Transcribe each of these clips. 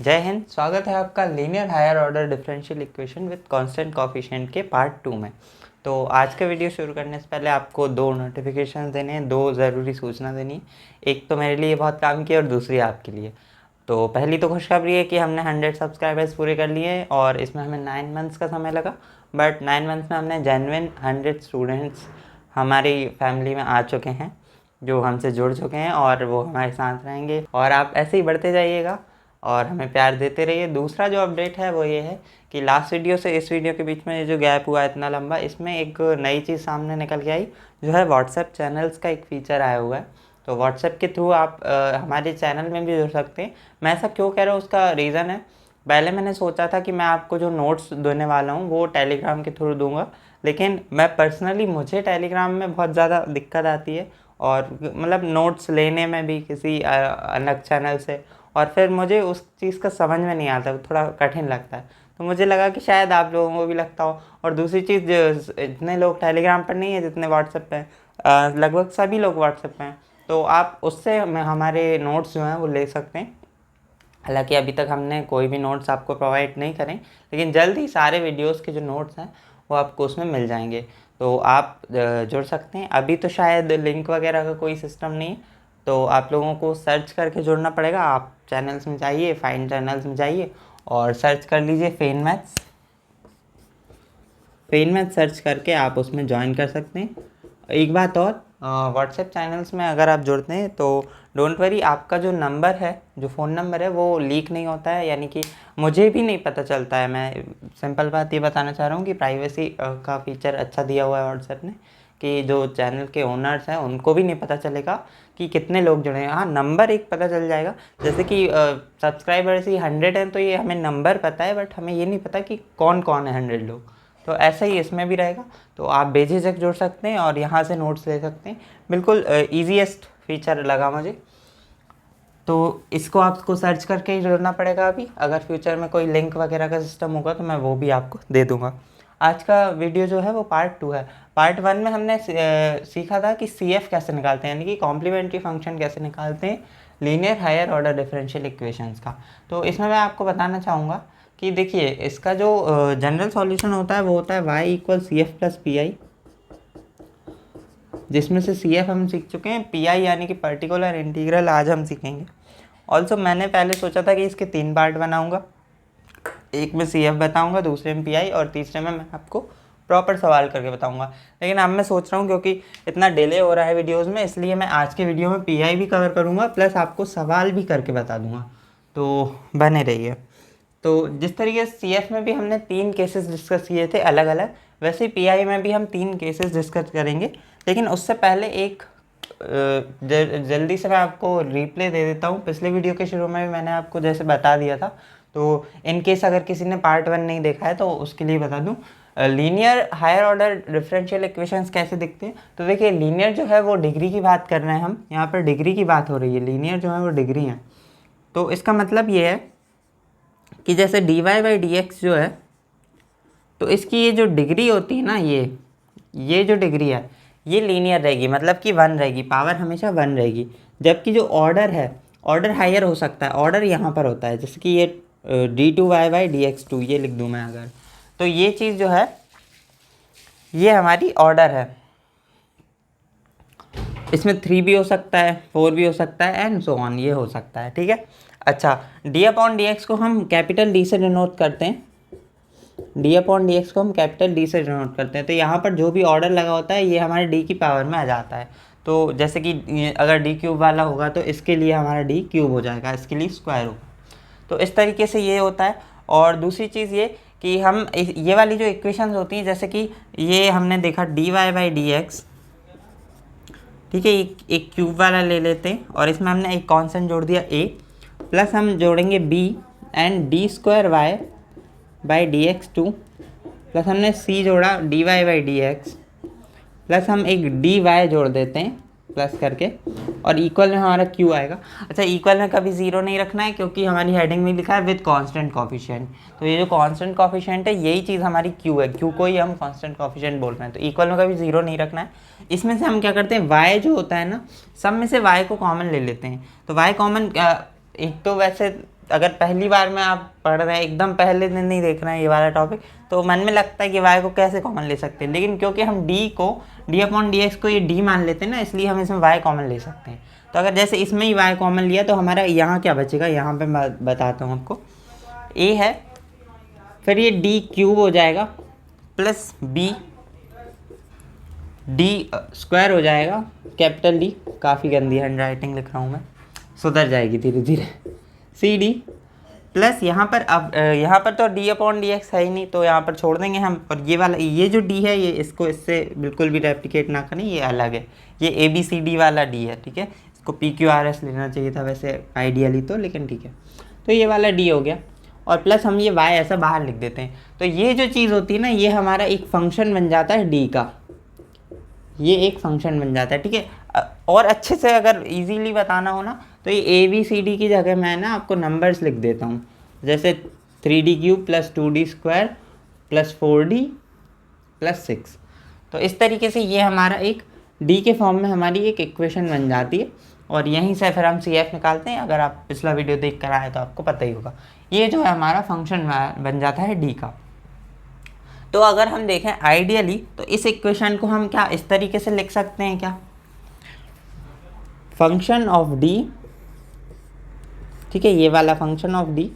जय हिंद। स्वागत है आपका linear higher order differential equation with constant coefficient के पार्ट 2 में। तो आज का वीडियो शुरू करने से पहले आपको दो नोटिफिकेशन देने हैं, दो ज़रूरी सूचना देनी है। एक तो मेरे लिए बहुत काम की और दूसरी आपके लिए। तो पहली तो खुशखबरी है कि हमने 100 सब्सक्राइबर्स पूरे कर लिए हैं और इसमें हमें 9 मंथ्स का समय लगा, बट 9 मंथ्स में हमने जेन्युइन 100 स्टूडेंट्स हमारी फैमिली में आ चुके हैं, जो हमसे जुड़ चुके हैं और वो हमारे साथ रहेंगे। और आप ऐसे ही बढ़ते जाइएगा और हमें प्यार देते रहिए। दूसरा जो अपडेट है वो ये है कि लास्ट वीडियो से इस वीडियो के बीच में ये जो गैप हुआ इतना लंबा, इसमें एक नई चीज़ सामने निकल के आई, जो है व्हाट्सएप चैनल्स का एक फ़ीचर आया हुआ है। तो व्हाट्सएप के थ्रू आप हमारे चैनल में भी जुड़ सकते हैं। मैं ऐसा क्यों कह रहा हूँ, उसका रीज़न है, पहले मैंने सोचा था कि मैं आपको जो नोट्स देने वाला हूँ वो टेलीग्राम के थ्रू दूंगा, लेकिन मैं पर्सनली मुझे टेलीग्राम में बहुत ज़्यादा दिक्कत आती है और मतलब नोट्स लेने में भी किसी अलग चैनल से, और फिर मुझे उस चीज़ का समझ में नहीं आता, थोड़ा कठिन लगता है। तो मुझे लगा कि शायद आप लोगों को भी लगता हो। और दूसरी चीज़, इतने लोग टेलीग्राम पर नहीं है जितने व्हाट्सएप पे हैं, लगभग सभी लोग व्हाट्सएप पे हैं, तो आप उससे मैं हमारे नोट्स जो हैं वो ले सकते हैं। हालांकि अभी तक हमने कोई भी नोट्स आपको प्रोवाइड नहीं करें, लेकिन जल्द ही सारे वीडियोस के जो नोट्स हैं वो आपको उसमें मिल जाएंगे। तो आप जुड़ सकते हैं। अभी तो शायद लिंक वगैरह का कोई सिस्टम नहीं है, तो आप लोगों को सर्च करके जुड़ना पड़ेगा। आप चैनल्स में जाइए, फाइन चैनल्स में जाइए और सर्च कर लीजिए फेन मैथ्स। फेन मैथ्स सर्च करके आप उसमें ज्वाइन कर सकते हैं। एक बात और, व्हाट्सएप चैनल्स में अगर आप जुड़ते हैं तो डोंट वरी, आपका जो नंबर है, जो फ़ोन नंबर है, वो लीक नहीं होता है। यानी कि मुझे भी नहीं पता चलता है। मैं सिंपल बात ये बताना चाह रहा हूँ कि प्राइवेसी का फीचर अच्छा दिया हुआ है व्हाट्सएप ने, कि जो चैनल के ओनर्स हैं उनको भी नहीं पता चलेगा कि कितने लोग जुड़े हैं। हाँ, नंबर एक पता चल जाएगा, जैसे कि सब्सक्राइबर्स ही 100 हैं तो ये हमें नंबर पता है, बट हमें ये नहीं पता कि कौन कौन है 100 लोग। तो ऐसा ही इसमें भी रहेगा। तो आप बेझिझक जुड़ सकते हैं और यहाँ से नोट्स ले सकते हैं। बिल्कुल ईजीएस्ट फीचर लगा मुझे। तो इसको आपको सर्च करके ही जुड़ना पड़ेगा। अभी अगर फ्यूचर में कोई लिंक वगैरह का सिस्टम होगा तो मैं वो भी आपको दे दूंगा। आज का वीडियो जो है वो पार्ट 2 है। पार्ट 1 में हमने सीखा था कि CF कैसे निकालते हैं, यानी कि कॉम्प्लीमेंट्री फंक्शन कैसे निकालते हैं linear higher order differential equations का। तो इसमें मैं आपको बताना चाहूँगा कि देखिए, इसका जो जनरल सॉल्यूशन होता है वो होता है y equal CF plus PI, जिसमें से CF हम सीख चुके हैं, PI यानी कि पर्टिकुलर इंटीग्रल आज हम सीखेंगे। ऑल्सो मैंने पहले सोचा था कि इसके 3 पार्ट बनाऊंगा, एक में CF बताऊंगा, दूसरे में PI और तीसरे में मैं आपको प्रॉपर सवाल करके बताऊंगा। लेकिन अब मैं सोच रहा हूँ क्योंकि इतना डिले हो रहा है वीडियोस में, इसलिए मैं आज के वीडियो में PI भी कवर करूँगा प्लस आपको सवाल भी करके बता दूँगा। तो बने रहिए। तो जिस तरीके से CF में भी हमने 3 केसेस डिस्कस किए थे अलग अलग, वैसे PI में भी हम 3 केसेस डिस्कस करेंगे। लेकिन उससे पहले एक जल्दी से मैं आपको रिप्ले दे देता हूँ। पिछले वीडियो के शुरू में भी मैंने आपको जैसे बता दिया था, तो इन केस अगर किसी ने पार्ट 1 नहीं देखा है तो उसके लिए बता दूँ। Linear higher order differential equations कैसे दिखते हैं। तो देखिए, लीनियर जो है वो डिग्री की बात कर रहे हैं हम, यहाँ पर डिग्री की बात हो रही है। लीनियर जो है वो डिग्री है। तो इसका मतलब ये है कि जैसे dy/dx जो है, तो इसकी ये जो डिग्री होती है ना, ये जो डिग्री है ये लीनियर रहेगी, मतलब कि 1 रहेगी, पावर हमेशा 1 रहेगी। जबकि जो ऑर्डर है, ऑर्डर हायर हो सकता है, ऑर्डर यहाँ पर होता है, जैसे कि ये d2y/dx2 ये लिख दूँ मैं अगर, तो ये चीज़ जो है ये हमारी ऑर्डर है। इसमें 3 भी हो सकता है, 4 भी हो सकता है एंड सो ऑन, ये हो सकता है। ठीक है। अच्छा, d/dx को हम कैपिटल D से डिनोट करते हैं। d/dx को हम कैपिटल D से डिनोट करते हैं। तो यहाँ पर जो भी ऑर्डर लगा होता है ये हमारे d की पावर में आ जाता है। तो जैसे कि अगर d क्यूब वाला होगा तो इसके लिए हमारा d क्यूब हो जाएगा, इसके लिए स्क्वायर होगा। तो इस तरीके से ये होता है। और दूसरी चीज़ ये कि हम ये वाली जो इक्वेशंस होती हैं, जैसे कि ये हमने देखा dy/dx, ठीक है, एक क्यूब वाला ले लेते हैं और इसमें हमने एक कांस्टेंट जोड़ दिया a, प्लस हम जोड़ेंगे b एंड d²y/dx2, प्लस हमने c जोड़ा dy/dx, प्लस हम एक dy जोड़ देते हैं प्लस करके, और इक्वल में हमारा q आएगा। अच्छा, इक्वल में कभी 0 नहीं रखना है क्योंकि हमारी हेडिंग में लिखा है विद कांस्टेंट कोफिशिएंट। तो ये जो कांस्टेंट कोफिशिएंट है यही चीज़ हमारी q है, q को ही हम कांस्टेंट कोफिशिएंट बोल रहे हैं। तो इक्वल में कभी 0 नहीं रखना है। इसमें से हम क्या करते हैं, y जो होता है ना, सब में से y को कॉमन ले लेते हैं। तो y कॉमन, एक तो वैसे अगर पहली बार में आप पढ़ रहे हैं, एकदम पहले दिन नहीं देख रहे हैं ये वाला टॉपिक, तो मन में लगता है कि y को कैसे कॉमन ले सकते हैं, लेकिन क्योंकि हम d/dx को ये d मान लेते हैं ना, इसलिए हम इसमें y कॉमन ले सकते हैं। तो अगर जैसे इसमें ही y कॉमन लिया तो हमारा यहाँ क्या बचेगा, यहाँ पे मैं बताता हूँ आपको। a है, फिर ये d³ हो जाएगा प्लस b d² हो जाएगा, कैपिटल D, काफ़ी गंदी हैंड राइटिंग लिख रहा हूँ मैं, सुधर जाएगी धीरे धीरे, CD प्लस यहाँ पर, अब यहाँ पर तो d/dx है ही नहीं, तो यहाँ पर छोड़ देंगे हम। और ये वाला, ये जो d है, ये इसको इससे बिल्कुल भी रेप्लिकेट ना करें, ये अलग है, ये ABCD वाला d है, ठीक है। इसको PQRS लेना चाहिए था वैसे आइडियली तो, लेकिन ठीक है। तो ये वाला d हो गया, और प्लस हम ये y ऐसा बाहर लिख देते हैं। तो ये जो चीज़ होती है ना, ये हमारा एक फंक्शन बन जाता है d का, ये एक फंक्शन बन जाता है, ठीक है। और अच्छे से अगर इजीली बताना हो ना, तो ये ABCD की जगह मैं ना आपको नंबर्स लिख देता हूँ, जैसे 3d³ plus 2d² plus 4d plus 6। तो इस तरीके से ये हमारा एक d के फॉर्म में हमारी एक इक्वेशन बन जाती है, और यहीं से फिर हम CF निकालते हैं। अगर आप पिछला वीडियो देख कर आए तो आपको पता ही होगा। ये जो है हमारा फंक्शन बन जाता है d का। तो अगर हम देखें आइडियली, तो इस इक्वेशन को हम क्या इस तरीके से लिख सकते हैं क्या, फंक्शन ऑफ d, ठीक है, ये वाला फंक्शन ऑफ d,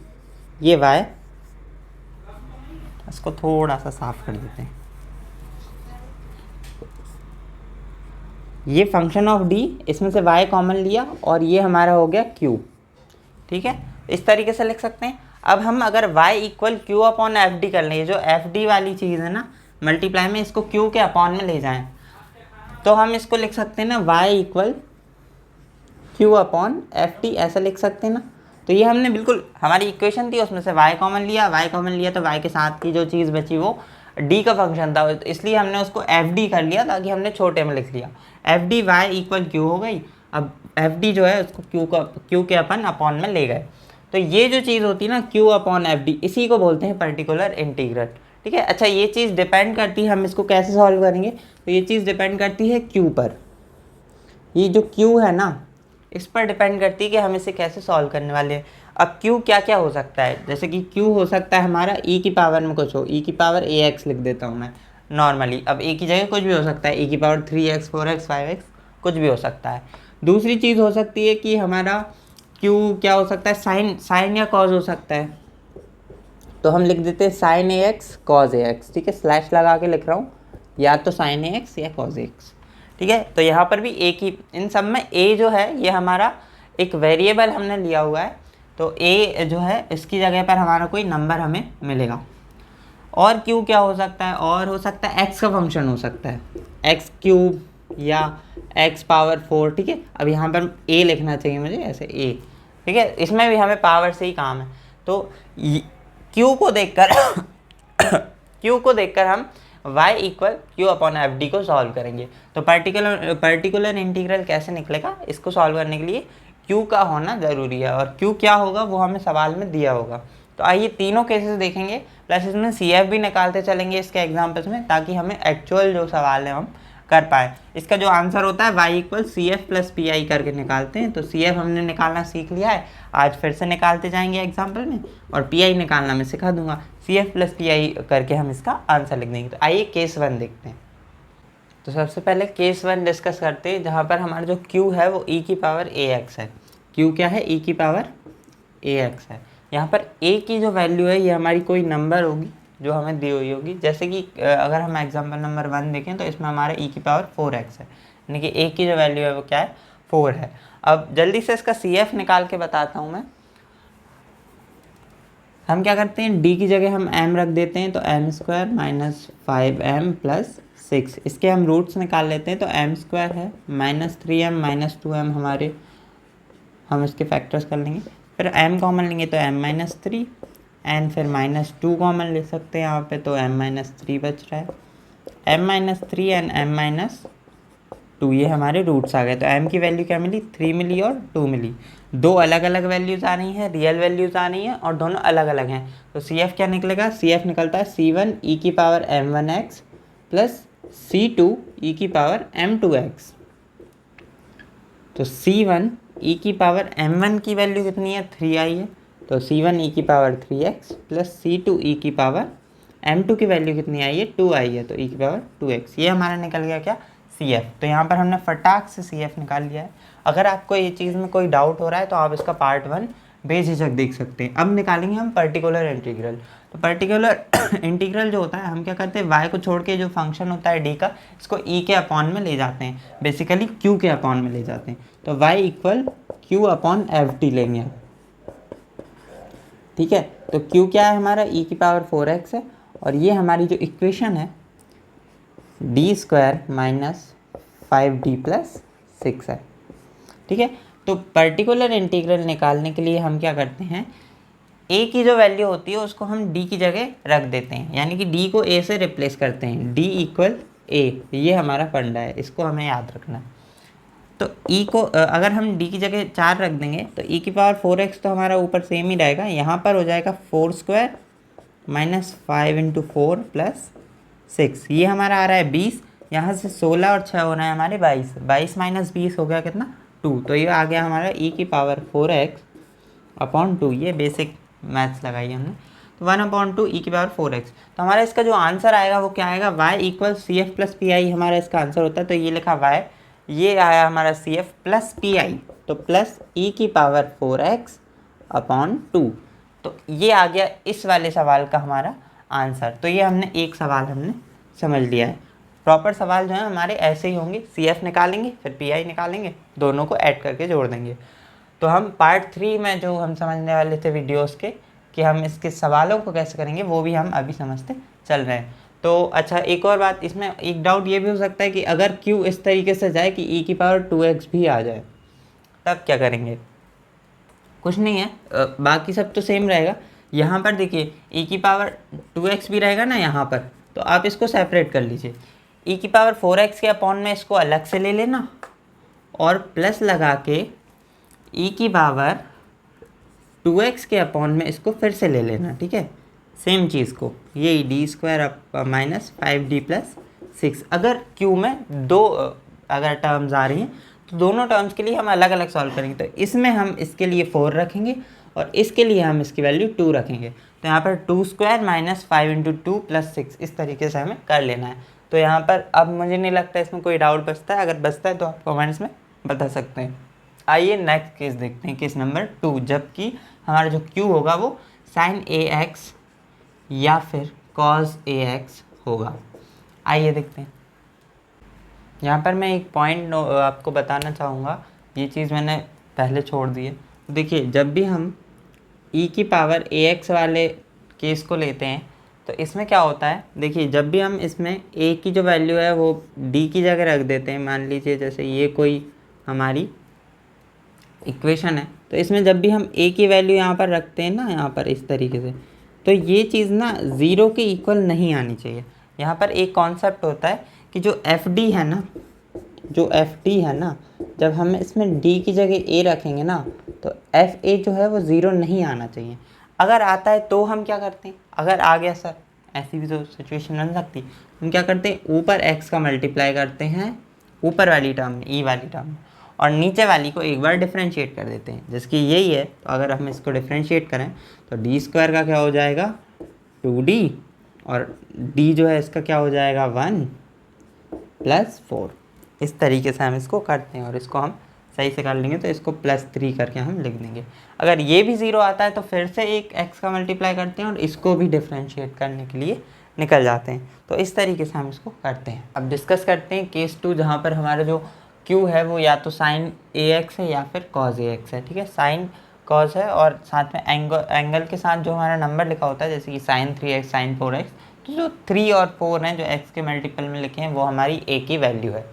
ये y, इसको थोड़ा सा साफ कर देते हैं, ये फंक्शन ऑफ d, इसमें से y कॉमन लिया और ये हमारा हो गया q, ठीक है। इस तरीके से लिख सकते हैं। अब हम अगर y इक्वल q/fd कर लें, जो fd वाली चीज़ है ना मल्टीप्लाई में, इसको q के अपॉन में ले जाएं, तो हम इसको लिख सकते हैं ना y इक्वल q/fd, ऐसा लिख सकते हैं ना। तो ये हमने बिल्कुल, हमारी इक्वेशन थी उसमें से y कॉमन लिया, तो y के साथ की जो चीज़ बची वो d का फंक्शन था, इसलिए हमने उसको fd कर लिया, ताकि हमने छोटे में लिख लिया। fd y इक्वल q हो गई। अब fd जो है उसको q के अपॉन में ले गए। तो ये जो चीज़ होती है ना q/fd, इसी को बोलते हैं पर्टिकुलर इंटीग्रल, ठीक है। अच्छा, ये चीज़ डिपेंड करती है, हम इसको कैसे सॉल्व करेंगे, तो ये चीज़ डिपेंड करती है q पर। ये जो q है ना, इस पर डिपेंड करती है कि हम इसे कैसे सॉल्व करने वाले हैं। अब q क्या क्या हो सकता है, जैसे कि q हो सकता है हमारा e की पावर में कुछ हो, e की पावर ax लिख देता हूँ मैं नॉर्मली। अब a की जगह कुछ भी हो सकता है, e की पावर 3x 4x 5x कुछ भी हो सकता है। दूसरी चीज़ हो सकती है कि हमारा q क्या हो सकता है, साइन या कॉज हो सकता है, तो हम लिख देते हैं साइन ax कॉज ax, ठीक है, स्लैश लगा के लिख रहा हूँ, या तो साइन ax या कॉज ax, ठीक है। तो यहाँ पर भी एक ही, इन सब में a जो है ये हमारा एक वेरिएबल हमने लिया हुआ है, तो a जो है इसकी जगह पर हमारा कोई नंबर हमें मिलेगा। और q क्या हो सकता है, और हो सकता है x का फंक्शन हो सकता है, x³ या x⁴, ठीक है। अब यहाँ पर a लिखना चाहिए मुझे, ऐसे a, ठीक है, इसमें भी हमें पावर से ही काम है। तो q को देखकर q को देखकर हम y इक्वल q/fd को सॉल्व करेंगे। तो पर्टिकुलर इंटीग्रल कैसे निकलेगा, इसको सॉल्व करने के लिए q का होना ज़रूरी है, और q क्या होगा वो हमें सवाल में दिया होगा। तो आइए तीनों केसेस देखेंगे, प्लस इसमें CF भी निकालते चलेंगे इसके एग्जाम्पल्स में, ताकि हमें एक्चुअल जो सवाल है हम कर पाए। इसका जो आंसर होता है y equal CF plus PI करके निकालते हैं। तो CF हमने निकालना सीख लिया है, आज फिर से निकालते जाएंगे एग्जाम्पल में, और PI निकालना मैं सिखा दूंगा। CF प्लस PI करके हम इसका आंसर लिख देंगे। तो आइए केस 1 देखते हैं। तो सबसे पहले केस 1 डिस्कस करते हैं, जहाँ पर हमारा जो q है वो e की पावर ax है। q क्या है, e की पावर ax है। यहाँ पर a की जो वैल्यू है ये हमारी कोई नंबर होगी जो हमें दी हुई होगी। जैसे कि अगर हम एग्जाम्पल नंबर 1 देखें तो इसमें हमारा e की पावर 4x है, यानी कि a की जो वैल्यू है वो क्या है, 4 है। अब जल्दी से इसका CF निकाल के बताता हूँ मैं। हम क्या करते हैं, d की जगह हम m रख देते हैं, तो m² - 5m + 6, इसके हम रूट्स निकाल लेते हैं। तो m² है -3m - 2m हमारे, हम इसके फैक्टर्स कर लेंगे, फिर m कॉमन लेंगे तो m - 3 एंड फिर -2 कॉमन ले सकते हैं यहाँ पे, तो m - 3 बच रहा है। m - 3 एंड m - 2 ये हमारे रूट्स आ गए। तो m की वैल्यू क्या मिली, 3 मिली और 2 मिली। दो अलग अलग वैल्यूज़ आ रही हैं, रियल वैल्यूज़ आ रही हैं, और दोनों अलग अलग हैं। तो CF क्या निकलेगा, CF निकलता है C1 e की power m1x plus C2 e की पावर m2x। तो C1 e की पावर m1 की वैल्यू कितनी है, 3i है, तो C1e⁻³ प्लस C2e⁻, M2 की वैल्यू कितनी आई है 2 आई है, तो e⁻²x ये हमारा निकल गया क्या CF। तो यहाँ पर हमने फटाक से CF निकाल लिया है। अगर आपको ये चीज़ में कोई डाउट हो रहा है तो आप इसका पार्ट 1 बेझिझक देख सकते हैं। अब निकालेंगे हम पर्टिकुलर इंटीग्रल। तो पर्टिकुलर इंटीग्रल जो होता है, हम क्या करते हैं, y को छोड़ के जो फंक्शन होता है d का, इसको e के अपॉन में ले जाते हैं, बेसिकली q के अपॉन में ले जाते हैं। तो y इक्वल q/ft लेंगे हम, ठीक है। तो q क्या है हमारा e⁻⁴x है, और ये हमारी जो इक्वेशन है d² - 5d + 6 है, ठीक है। तो पर्टिकुलर इंटीग्रल निकालने के लिए हम क्या करते हैं, a की जो वैल्यू होती है उसको हम d की जगह रख देते हैं, यानी कि d को a से रिप्लेस करते हैं, d = a। ये हमारा फंडा है, इसको हमें याद रखना है। तो e को अगर हम d की जगह 4 रख देंगे तो e⁻⁴x तो हमारा ऊपर सेम ही रहेगा, यहाँ पर हो जाएगा 4² - 5 × 4 + 6, ये हमारा आ रहा है 20। यहाँ से 16 और 6 हो रहा है हमारे 22, 22 - 20 हो गया कितना 2। तो ये आ गया हमारा e⁻⁴x/2, ये बेसिक मैथ्स लगाई हमने। तो 1/2 e⁻⁴x। तो हमारा इसका जो आंसर आएगा वो क्या आएगा, y = CF + PI हमारा इसका आंसर होता है। तो ये लिखा y, ये आया हमारा CF + PI, तो प्लस e⁻⁴x/2। तो ये आ गया इस वाले सवाल का हमारा आंसर। तो ये हमने एक सवाल हमने समझ लिया है। प्रॉपर सवाल जो है हमारे ऐसे ही होंगे, CF निकालेंगे फिर PI निकालेंगे, दोनों को ऐड करके जोड़ देंगे। तो हम पार्ट 3 में जो हम समझने वाले थे वीडियोस के, कि हम इसके सवालों को कैसे करेंगे, वो भी हम अभी समझते चल रहे हैं। तो अच्छा, एक और बात, इसमें एक डाउट ये भी हो सकता है कि अगर Q इस तरीके से जाए कि e⁻²x भी आ जाए, तब क्या करेंगे। कुछ नहीं है, बाकी सब तो सेम रहेगा। यहाँ पर देखिए e⁻²x भी रहेगा ना यहाँ पर, तो आप इसको सेपरेट कर लीजिए। e⁻⁴x के अपॉन में इसको अलग से ले लेना, और प्लस लगा के e⁻2x के अपॉन में इसको फिर से ले लेना, ठीक है। सेम चीज़ को, ये d² - 5d + 6। अगर Q में दो अगर टर्म्स आ रही हैं तो दोनों टर्म्स के लिए हम अलग अलग सॉल्व करेंगे। तो इसमें हम इसके लिए 4 रखेंगे और इसके लिए हम इसकी वैल्यू 2 रखेंगे। तो यहाँ पर 2² - 5 × 2 + 6, इस तरीके से हमें कर लेना है। तो यहाँ पर अब मुझे नहीं लगता इसमें कोई डाउट बचता है, अगर बचता है तो आप कमेंट्स में बता सकते हैं। आइए नेक्स्ट केस देखते हैं, केस नंबर 2, जबकि हमारा जो Q होगा वो sin AX या फिर cos AX होगा। आइए देखते हैं। यहाँ पर मैं एक पॉइंट आपको बताना चाहूँगा, ये चीज़ मैंने पहले छोड़ दी है। देखिए, जब भी हम e⁻AX वाले केस को लेते हैं तो इसमें क्या होता है, देखिए जब भी हम इसमें a की जो वैल्यू है वो d की जगह रख देते हैं, मान लीजिए जैसे ये कोई हमारी इक्वेशन है, तो इसमें जब भी हम a की वैल्यू यहाँ पर रखते हैं ना, यहाँ पर इस तरीके से, तो ये चीज़ ना 0 के इक्वल नहीं आनी चाहिए। यहाँ पर एक कॉन्सेप्ट होता है कि जो FD है ना, जो FD है ना, जब हम इसमें d की जगह a रखेंगे ना, तो FA जो है वो 0 नहीं आना चाहिए। अगर आता है तो हम क्या करते हैं, अगर आ गया सर, ऐसी भी तो सिचुएशन बन सकती है, हम क्या करते हैं, ऊपर x का मल्टीप्लाई करते हैं ऊपर वाली टर्म में, e वाली टर्म में, और नीचे वाली को एक बार डिफ्रेंशिएट कर देते हैं, जिसकी यही है। तो अगर हम इसको डिफ्रेंशिएट करें तो d² का क्या हो जाएगा 2d, और d जो है इसका क्या हो जाएगा 1 + 4। इस तरीके से हम इसको करते हैं, और इसको हम सही से कर लेंगे तो इसको +3 करके हम लिख देंगे। अगर ये भी 0 आता है तो फिर से एक x का मल्टीप्लाई करते हैं और इसको भी डिफ्रेंशिएट करने के लिए निकल जाते हैं। तो इस तरीके से हम इसको करते हैं। अब डिस्कस करते हैं केस 2, जहाँ पर हमारा जो Q है वो या तो sin AX है या फिर cos AX है, ठीक है। sin cos है और साथ में एंगल के साथ जो हमारा नंबर लिखा होता है, जैसे कि sin 3x sin 4x, तो जो 3 और 4 हैं जो x के मल्टीपल में लिखे हैं वो हमारी a की वैल्यू है।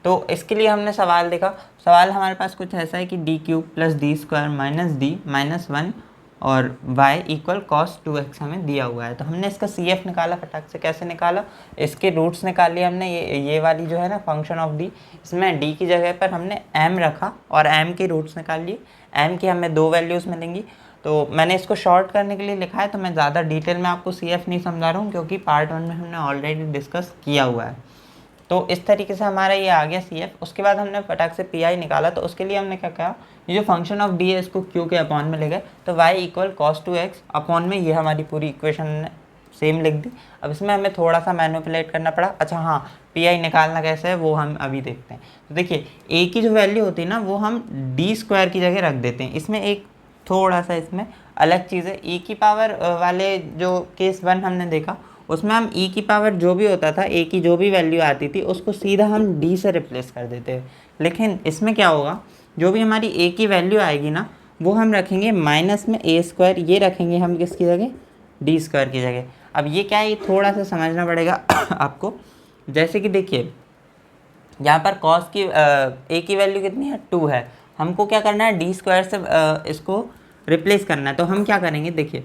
तो इसके लिए हमने सवाल देखा। सवाल हमारे पास कुछ ऐसा है कि d³ + d² - d - 1 और y = cos 2x हमें दिया हुआ है। तो हमने इसका CF निकाला, फटाक से कैसे निकाला, इसके रूट्स निकाल लिए हमने। ये वाली जो है ना फंक्शन ऑफ d, इसमें d की जगह पर हमने m रखा और m के रूट्स निकाल लिए। m की हमें 2 वैल्यूज़ मिलेंगी। तो मैंने इसको शॉर्ट करने के लिए लिखा है, तो मैं ज़्यादा डिटेल में आपको CF नहीं समझा रहा हूँ, क्योंकि पार्ट 1 में हमने ऑलरेडी डिस्कस किया हुआ है। तो इस तरीके से हमारा ये आ गया CF। उसके बाद हमने फटाक से PI निकाला। तो उसके लिए हमने क्या कहा ये जो फंक्शन ऑफ डी है इसको क्यू के अपॉन में ले गए, तो Y equal cos 2x upon में, ये हमारी पूरी इक्वेशन सेम लिख दी। अब इसमें हमें थोड़ा सा मैनिपुलेट करना पड़ा। अच्छा हाँ, पी आई निकालना कैसे है वो हम अभी देखते हैं। तो देखिए ए की जो वैल्यू होती है ना वो हम डी स्क्वायर की जगह रख देते हैं। इसमें एक थोड़ा सा इसमें अलग चीज़ है। ई की पावर वाले जो केस 1 हमने देखा उसमें हम ई की पावर जो भी होता था, ए की जो भी वैल्यू आती थी उसको सीधा हम डी से रिप्लेस कर देते हैं। लेकिन इसमें क्या होगा, जो भी हमारी ए की वैल्यू आएगी ना वो हम रखेंगे माइनस में ए स्क्वायर, ये रखेंगे हम किसकी जगह, डी स्क्वायर की जगह। अब ये क्या है, ये थोड़ा सा समझना पड़ेगा आपको। जैसे कि देखिए यहाँ पर कॉस की ए की वैल्यू कितनी है, 2 है, हमको क्या करना है, डी स्क्वायर से इसको रिप्लेस करना है। तो हम क्या करेंगे, देखिए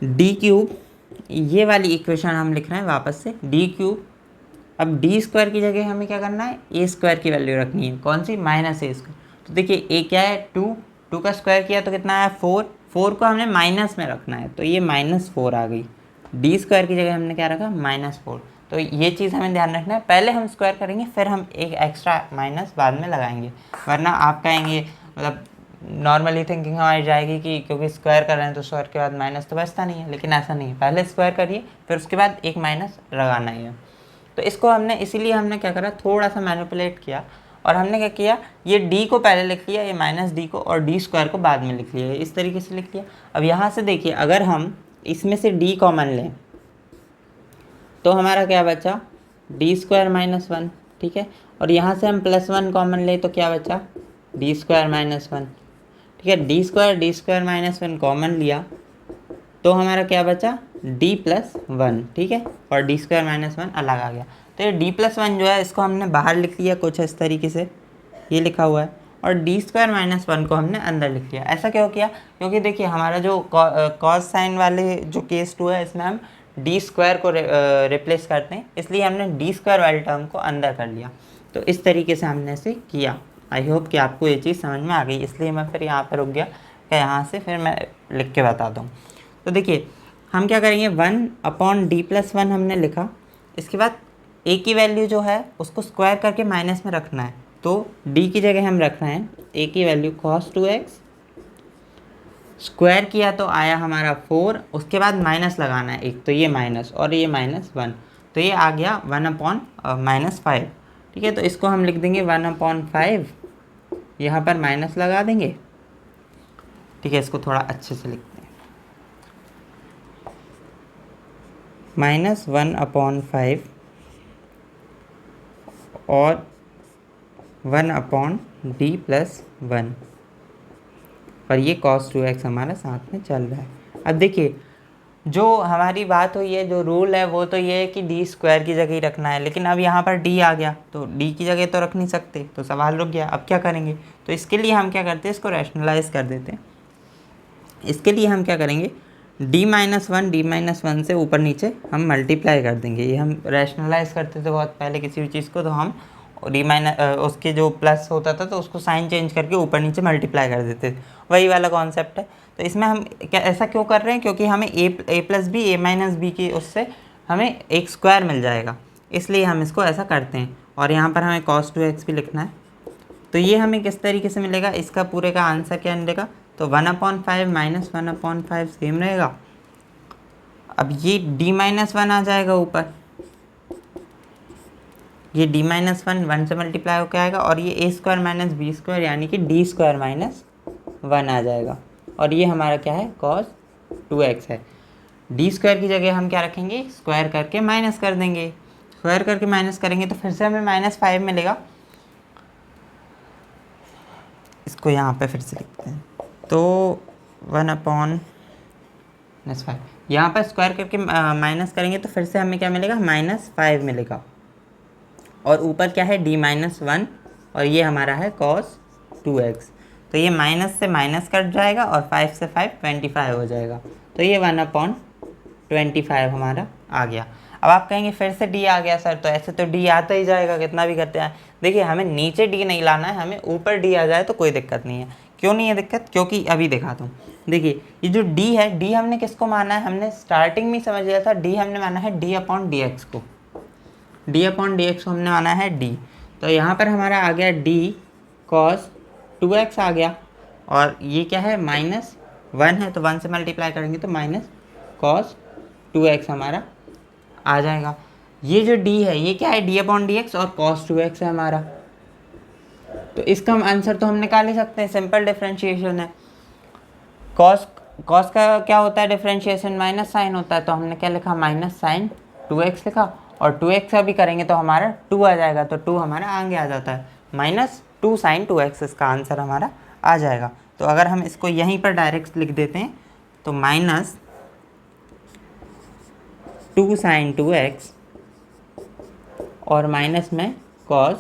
डी क्यूब, ये वाली इक्वेशन हम लिख रहे हैं वापस से, डी क्यूब। अब डी स्क्वायर की जगह हमें क्या करना है, ए स्क्वायर की वैल्यू रखनी है, कौन सी, माइनस ए स्क्वायर। तो देखिए ए क्या है, 2 का स्क्वायर किया तो कितना आया, 4 को हमने माइनस में रखना है, तो ये -4 आ गई। डी स्क्वायर की जगह हमने क्या रखा, -4। तो ये चीज़ हमें ध्यान रखना है, पहले हम स्क्वायर करेंगे फिर हम एक एक्स्ट्रा माइनस बाद में लगाएंगे, वरना आप कहेंगे, मतलब नॉर्मली थिंकिंग हमारी जाएगी कि क्योंकि स्क्वायर कर रहे हैं तो स्क्वायर के बाद माइनस तो बचता नहीं है, लेकिन ऐसा नहीं है, पहले स्क्वायर करिए फिर उसके बाद एक माइनस लगाना ही है। तो इसको हमने इसीलिए हमने क्या करा, थोड़ा सा मैनिपुलेट किया और हमने क्या किया, ये डी को पहले लिख लिया, ये माइनस डी को, और डी स्क्वायर को बाद में लिख लिया, इस तरीके से लिख लिया। अब यहाँ से देखिए अगर हम इसमें से डी कॉमन लें तो हमारा क्या बचा, डी स्क्वायर -1, ठीक है। और यहाँ से हम +1 कॉमन ले तो क्या बचा, डी स्क्वायर -1, ठीक है। डी स्क्वायर -1 कॉमन लिया तो हमारा क्या बचा, d+1, ठीक है, और डी स्क्वायर -1 अलग आ गया। तो ये d+1 जो है इसको हमने बाहर लिख लिया कुछ इस तरीके से, ये लिखा हुआ है, और डी स्क्वायर -1 को हमने अंदर लिख लिया। ऐसा क्यों किया, क्योंकि देखिए हमारा जो कॉस साइन वाले जो केस 2 है इसमें हम डी स्क्वायर को रिप्लेस करते हैं, इसलिए हमने डी स्क्वायर वाले टर्म को अंदर कर लिया। तो इस तरीके से हमने इसे किया। आई होप कि आपको ये चीज़ समझ में आ गई, इसलिए मैं फिर यहाँ पर रुक गया कि यहाँ से फिर मैं लिख के बताता हूँ। तो देखिए हम क्या करेंगे, 1/d+1 हमने लिखा, इसके बाद a की वैल्यू जो है उसको स्क्वायर करके माइनस में रखना है, तो d की जगह हम रख रहे हैं a की वैल्यू cos 2x, स्क्वायर किया तो आया हमारा 4, उसके बाद माइनस लगाना है एक, तो ये माइनस और ये -1, तो ये आ गया 1/-5, ठीक है। तो इसको हम लिख देंगे 1/5, यहाँ पर माइनस लगा देंगे, ठीक है। इसको थोड़ा अच्छे से लिखते हैं, -1/5 और 1/d+1, और ये cos 2x हमारा साथ में चल रहा है। अब देखिए जो हमारी बात हुई है, जो रूल है वो तो ये है कि डी स्क्वायर की जगह ही रखना है, लेकिन अब यहाँ पर डी आ गया तो डी की जगह तो रख नहीं सकते, तो सवाल रुक गया, अब क्या करेंगे। तो इसके लिए हम क्या करते हैं, इसको रैशनलाइज कर देते हैं। इसके लिए हम क्या करेंगे, d-1 से ऊपर नीचे हम मल्टीप्लाई कर देंगे। ये हम रैशनलाइज करते थे बहुत पहले किसी भी चीज़ को, तो हम उसके जो प्लस होता था तो उसको साइन चेंज करके ऊपर नीचे मल्टीप्लाई कर देते थे, वही वाला कॉन्सेप्ट है। तो इसमें हम क्या ऐसा क्यों कर रहे हैं, क्योंकि हमें a+b a-b की उससे हमें एक स्क्वायर मिल जाएगा, इसलिए हम इसको ऐसा करते हैं। और यहाँ पर हमें cos 2x भी लिखना है, तो ये हमें किस तरीके से मिलेगा, इसका पूरे का आंसर क्या मिलेगा, तो 1/5 -1/5 सेम रहेगा। अब ये d-1 आ जाएगा ऊपर, ये d-1 1 से मल्टीप्लाई होकर आएगा, और ये a² - b² यानी कि d² -1 आ जाएगा, और ये हमारा क्या है, cos 2x है। d² की जगह हम क्या रखेंगे, स्क्वायर करके माइनस कर देंगे, स्क्वायर करके माइनस करेंगे तो फिर से हमें -5 मिलेगा। इसको यहाँ पे फिर से लिखते हैं, तो 1/5, यहाँ पर स्क्वायर करके माइनस करेंगे तो फिर से हमें क्या मिलेगा, -5 मिलेगा, और ऊपर क्या है, d-1, और ये हमारा है cos 2x। तो ये माइनस से माइनस कट जाएगा और 5 से 5 25 हो जाएगा, तो ये 1/25 हमारा आ गया। अब आप कहेंगे फिर से d आ गया सर, तो ऐसे तो d आता ही जाएगा कितना भी करते हैं। देखिए हमें नीचे d नहीं लाना है, हमें ऊपर d आ जाए तो कोई दिक्कत नहीं है। क्यों नहीं है दिक्कत, क्योंकि अभी दिखाता हूँ। देखिए ये जो d है, d हमने किसको माना है, हमने स्टार्टिंग में समझ लिया था, d हमने माना है d/dx को, d/dx को हमने माना है d। तो यहाँ पर हमारा आ गया d cos 2x आ गया, और ये क्या है -1 है, तो 1 से मल्टीप्लाई करेंगे तो -cos 2x हमारा आ जाएगा। ये जो d है ये क्या है, d/dx, और cos 2x है हमारा। तो इसका आंसर तो हम निकाल ही सकते हैं, सिंपल डिफरेंशिएशन है। cos का क्या होता है डिफरेंशिएशन, माइनस साइन होता है, तो हमने क्या लिखा -sin 2x लिखा, और 2x का भी करेंगे तो हमारा 2 आ जाएगा, तो 2 हमारा आगे आ जाता है, -2 sin 2x इसका आंसर हमारा आ जाएगा। तो अगर हम इसको यहीं पर डायरेक्ट लिख देते हैं तो -2 sin 2x और माइनस में cos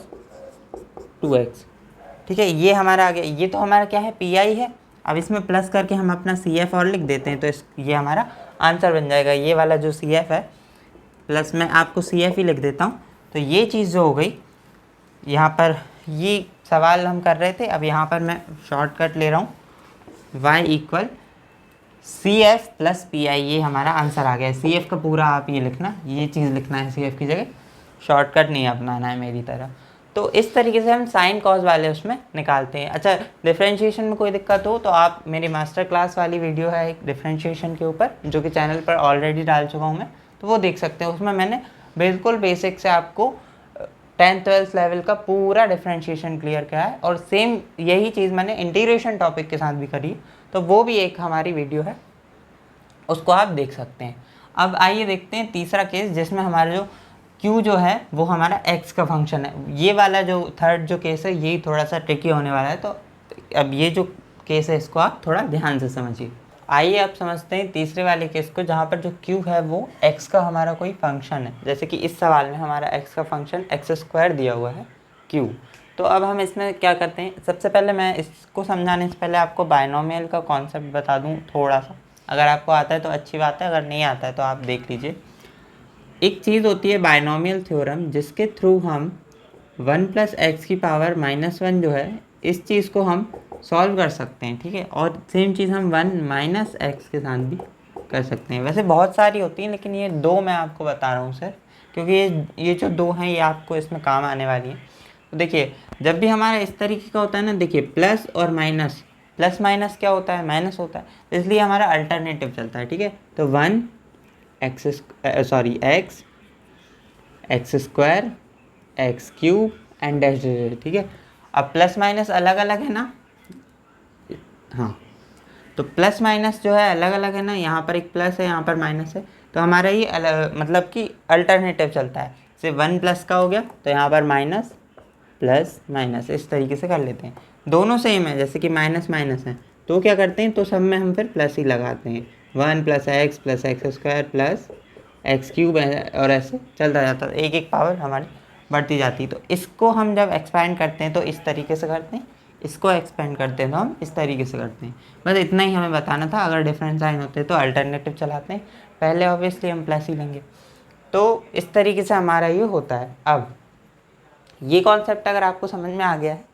2x, ठीक है, ये हमारा आ गया। ये तो हमारा क्या है, पी आई है। अब इसमें प्लस करके हम अपना सी एफ और लिख देते हैं, तो ये हमारा आंसर बन जाएगा। ये वाला जो सी एफ है, प्लस मैं आपको सी एफ ही लिख देता हूँ। तो ये चीज़ जो हो गई यहाँ पर, ये सवाल हम कर रहे थे, अब यहाँ पर मैं शॉर्टकट ले रहा हूँ, y = CF + PI, ये हमारा आंसर आ गया। CF का पूरा आप ये लिखना, ये चीज़ लिखना है CF की जगह, शॉर्टकट नहीं अपनाना है मेरी तरह। तो इस तरीके से हम साइन कॉस वाले उसमें निकालते हैं। अच्छा, डिफरेंशिएशन में कोई दिक्कत हो तो आप मेरी मास्टर क्लास वाली वीडियो है एक डिफरेंशिएशन के ऊपर, जो कि चैनल पर ऑलरेडी डाल चुका हूँ मैं, तो वो देख सकते हैं। उसमें मैंने बिल्कुल बेसिक से आपको 10th-12th लेवल का पूरा डिफरेंशिएशन क्लियर किया है, और सेम यही चीज़ मैंने इंटीग्रेशन टॉपिक के साथ भी करी, तो वो भी एक हमारी वीडियो है, उसको आप देख सकते हैं। अब आइए देखते हैं तीसरा केस, जिसमें हमारा जो q जो है वो हमारा x का फंक्शन है। ये वाला जो थर्ड जो केस है यही थोड़ा सा ट्रिकी होने वाला है, तो अब ये जो केस है इसको आप थोड़ा ध्यान से समझिए। आइए आप समझते हैं तीसरे वाले केस को, जहाँ पर जो q है वो x का हमारा कोई फंक्शन है। जैसे कि इस सवाल में हमारा x का फंक्शन x² दिया हुआ है q। तो अब हम इसमें क्या करते हैं, सबसे पहले मैं इसको समझाने से पहले आपको बायनोमियल का कॉन्सेप्ट बता दूं थोड़ा सा। अगर आपको आता है तो अच्छी बात है, अगर नहीं आता है तो आप देख लीजिए। एक चीज़ होती है बायनोमियल थ्योरम, जिसके थ्रू हम 1 + x⁻1 जो है, इस चीज़ को हम सॉल्व कर सकते हैं, ठीक है। और सेम चीज़ हम 1 - x के साथ भी कर सकते हैं। वैसे बहुत सारी होती हैं, लेकिन ये दो मैं आपको बता रहा हूँ सर, क्योंकि ये जो दो हैं ये आपको इसमें काम आने वाली हैं। तो देखिए, जब भी हमारा इस तरीके का होता है ना, देखिए प्लस और माइनस, प्लस माइनस क्या होता है, माइनस होता है, तो इसलिए हमारा अल्टरनेटिव चलता है, ठीक है। तो 1 x x² x³ and dash, ठीक है। अब प्लस माइनस अलग अलग है ना, हाँ, तो प्लस माइनस जो है अलग अलग है ना, यहाँ पर एक प्लस है, यहाँ पर माइनस है, तो हमारा ये मतलब कि अल्टरनेटिव चलता है। जैसे 1+ का हो गया तो यहाँ पर माइनस प्लस माइनस, इस तरीके से कर लेते हैं। दोनों सेम है, जैसे कि माइनस माइनस है तो क्या करते हैं, तो सब में हम फिर प्लस ही लगाते हैं। 1 + x + x² + x³ और ऐसे चलता जाता है, एक एक पावर हमारी बढ़ती जाती है। तो इसको हम जब एक्सपेंड करते हैं तो इस तरीके से करते हैं, इसको एक्सपेंड करते हैं तो हम इस तरीके से करते हैं। बस इतना ही हमें बताना था। अगर डिफरेंट साइन होते हैं तो अल्टरनेटिव चलाते हैं, पहले ऑब्वियसली हम प्लस ही लेंगे। तो इस तरीके से हमारा ये होता है। अब ये कॉन्सेप्ट अगर आपको समझ में आ गया है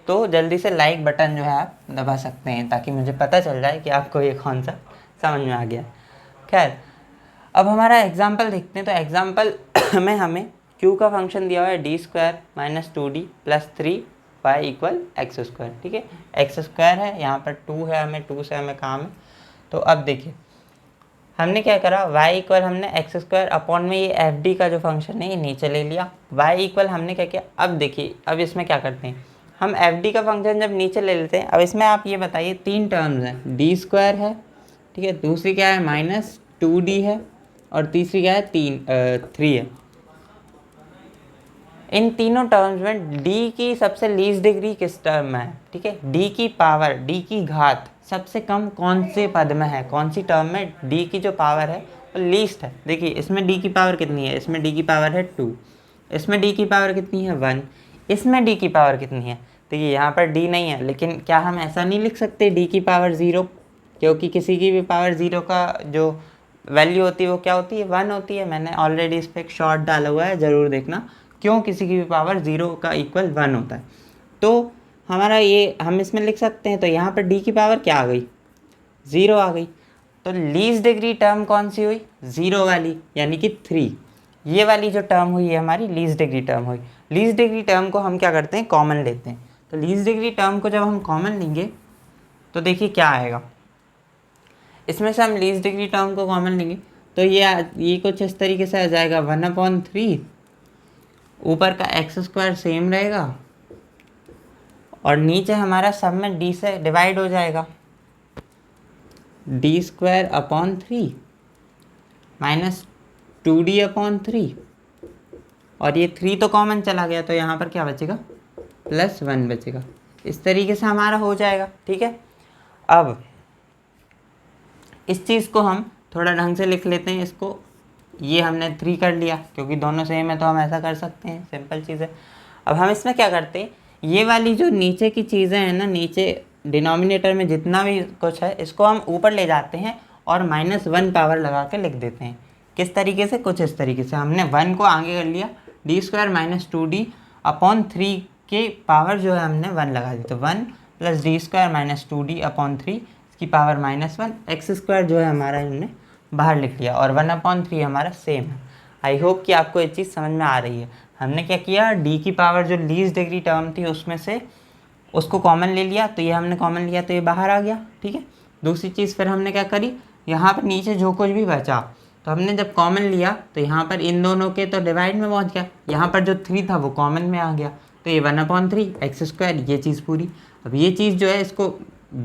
तो जल्दी से लाइक बटन जो है आप दबा सकते हैं, ताकि मुझे पता चल जाए कि आपको ये कॉन्सेप्ट समझ में आ गया। खैर, अब हमारा एग्जाम्पल देखते हैं। तो एग्जाम्पल में हमें q का फंक्शन दिया हुआ है d² - 2d + 3y = x², ठीक है। x² है, यहाँ पर 2 है, हमें 2 से हमें काम है। तो अब देखिए हमने क्या करा, y = हमने x² अपॉन में ये fd का जो फंक्शन है ये नीचे ले लिया। y = हमने क्या किया, अब देखिए अब इसमें क्या करते हैं हम, fd का फंक्शन जब नीचे ले लेते हैं। अब इसमें आप ये बताइए, 3 टर्म्स हैं, d² है, ठीक है, दूसरी क्या है -2d है, और तीसरी क्या है 3 है। इन तीनों टर्म्स में d की सबसे लीस्ट डिग्री किस टर्म में है, ठीक है। d की पावर, d की घात सबसे कम कौन से पद में है, कौन सी टर्म में d की जो पावर है वो लीस्ट है। देखिए इसमें d की पावर कितनी है, इसमें d की पावर है 2, इसमें d की पावर कितनी है 1, इसमें d की पावर कितनी है। देखिए यहाँ पर d नहीं है, लेकिन क्या हम ऐसा नहीं लिख सकते d की पावर 0, क्योंकि किसी की भी पावर 0 का जो वैल्यू होती है वो क्या होती है, 1 होती है। मैंने ऑलरेडी इस पर एक शॉर्ट डाला हुआ है, ज़रूर देखना, क्यों किसी की भी पावर 0 का इक्वल 1 होता है। तो हमारा ये हम इसमें लिख सकते हैं। तो यहाँ पर d की पावर क्या आ गई, 0 आ गई। तो लीस्ट डिग्री टर्म कौन सी हुई, 0 वाली, यानी कि 3। ये वाली जो टर्म हुई है हमारी लीस्ट डिग्री टर्म हुई। लीस्ट डिग्री टर्म को हम क्या करते हैं, कॉमन लेते हैं। तो लीस्ट डिग्री टर्म को जब हम कॉमन लेंगे तो देखिए क्या आएगा, इसमें से हम लीस्ट डिग्री टर्म को कॉमन लेंगे तो ये कुछ इस तरीके से आ जाएगा 1/3, ऊपर का x² सेम रहेगा और नीचे हमारा सब में d से डिवाइड हो जाएगा, d² माइनस 2d/3 और ये 3 तो कॉमन चला गया तो यहाँ पर क्या बचेगा, +1 बचेगा। इस तरीके से हमारा हो जाएगा। ठीक है, अब इस चीज़ को हम थोड़ा ढंग से लिख लेते हैं। इसको ये हमने 3 कर लिया क्योंकि दोनों सेम है तो हम ऐसा कर सकते हैं, सिंपल चीज़ है। अब हम इसमें क्या करते हैं, ये वाली जो नीचे की चीज़ें हैं ना, नीचे डिनोमिनेटर में जितना भी कुछ है इसको हम ऊपर ले जाते हैं और -1 पावर लगा के लिख देते हैं। किस तरीके से, कुछ इस तरीके से। हमने 1 को आगे कर लिया, d² - 2d/3 के पावर जो है हमने 1 लगा दी, तो 1 + d² - 2d/3 इसकी पावर -1, x² जो है हमारा हमने बाहर लिख लिया और 1/3 हमारा सेम है। आई होप कि आपको ये चीज़ समझ में आ रही है। हमने क्या किया, d की पावर जो लीस्ट डिग्री टर्म थी उसमें से उसको कॉमन ले लिया, तो ये हमने कॉमन लिया तो ये बाहर आ गया। ठीक है, दूसरी चीज़ फिर हमने क्या करी, यहाँ पर नीचे जो कुछ भी बचा तो हमने जब कॉमन लिया तो यहाँ पर इन दोनों के तो डिवाइड में पहुँच गया, यहाँ पर जो 3 था वो कॉमन में आ गया, तो ये 1/3 x², ये चीज़ पूरी। अब ये चीज़ जो है इसको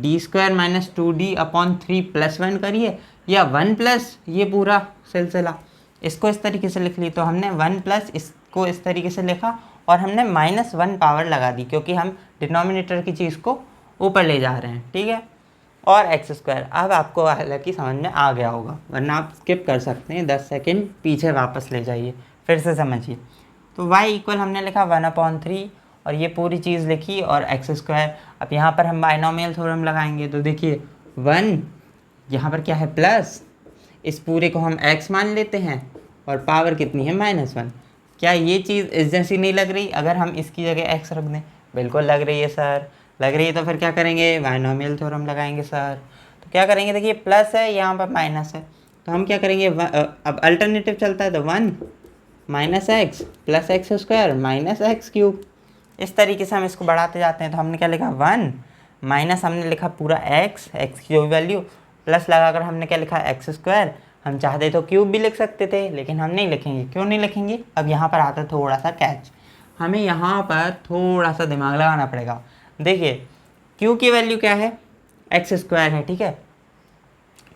d² - 2d/3 +1 करिए या 1 प्लस ये पूरा सिलसिला, इसको इस तरीके से लिख ली। तो हमने 1 प्लस इसको इस तरीके से लिखा और हमने -1 पावर लगा दी क्योंकि हम डिनोमिनेटर की चीज़ को ऊपर ले जा रहे हैं। ठीक है, और x²। अब आपको हालांकि समझ में आ गया होगा, वरना आप स्किप कर सकते हैं, 10 सेकेंड पीछे वापस ले जाइए, फिर से समझिए। तो y हमने लिखा 1/3 और ये पूरी चीज़ लिखी और x²। अब यहाँ पर हम बाइनोमियल थ्योरम लगाएंगे तो देखिए 1 यहाँ पर क्या है प्लस, इस पूरे को हम x मान लेते हैं और पावर कितनी है -1। क्या ये चीज़ इस जैसी नहीं लग रही, अगर हम इसकी जगह x रख दें? बिल्कुल लग रही है सर, लग रही है। तो फिर क्या करेंगे, बाइनोमियल थ्योरम लगाएंगे सर। तो क्या करेंगे, देखिए प्लस है यहाँ पर माइनस है, तो हम क्या करेंगे, अब अल्टरनेटिव चलता है तो 1 - x + x² - x³। इस तरीके से हम इसको बढ़ाते जाते हैं। तो हमने क्या लिखा, 1 माइनस हमने लिखा पूरा x की जो वैल्यू, प्लस लगाकर हमने क्या लिखा, x²। हम चाहते तो क्यूब भी लिख सकते थे लेकिन हम नहीं लिखेंगे। क्यों नहीं लिखेंगे, अब यहाँ पर आता है थोड़ा सा कैच, हमें यहाँ पर थोड़ा सा दिमाग लगाना पड़ेगा। देखिए q की वैल्यू क्या है, x² है। ठीक है,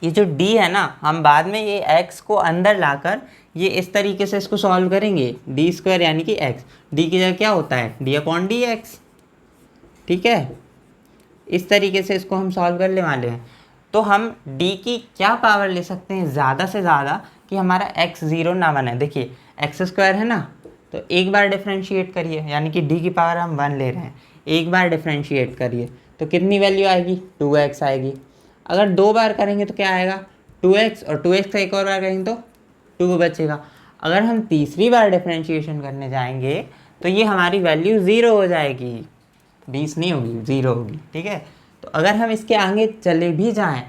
ये जो d है ना, हम बाद में ये x को अंदर लाकर ये इस तरीके से इसको सॉल्व करेंगे, d² यानी कि x, d की जगह क्या होता है, d/dx। ठीक है, इस तरीके से इसको हम सॉल्व करने वाले हैं। तो हम d की क्या पावर ले सकते हैं ज़्यादा से ज़्यादा कि हमारा x 0 ना बने। देखिए x² है ना, तो एक बार डिफ्रेंशिएट करिए, यानी कि d की पावर हम 1 ले रहे हैं, एक बार डिफ्रेंशिएट करिए तो कितनी वैल्यू आएगी, 2x आएगी। अगर 2 बार करेंगे तो क्या आएगा, 2x, और 2x का एक और बार करेंगे तो 2 बचेगा। अगर हम तीसरी बार डिफ्रेंशिएशन करने जाएंगे तो ये हमारी वैल्यू 0 हो जाएगी, 20 नहीं होगी, 0 होगी। ठीक है, तो अगर हम इसके आगे चले भी जाएं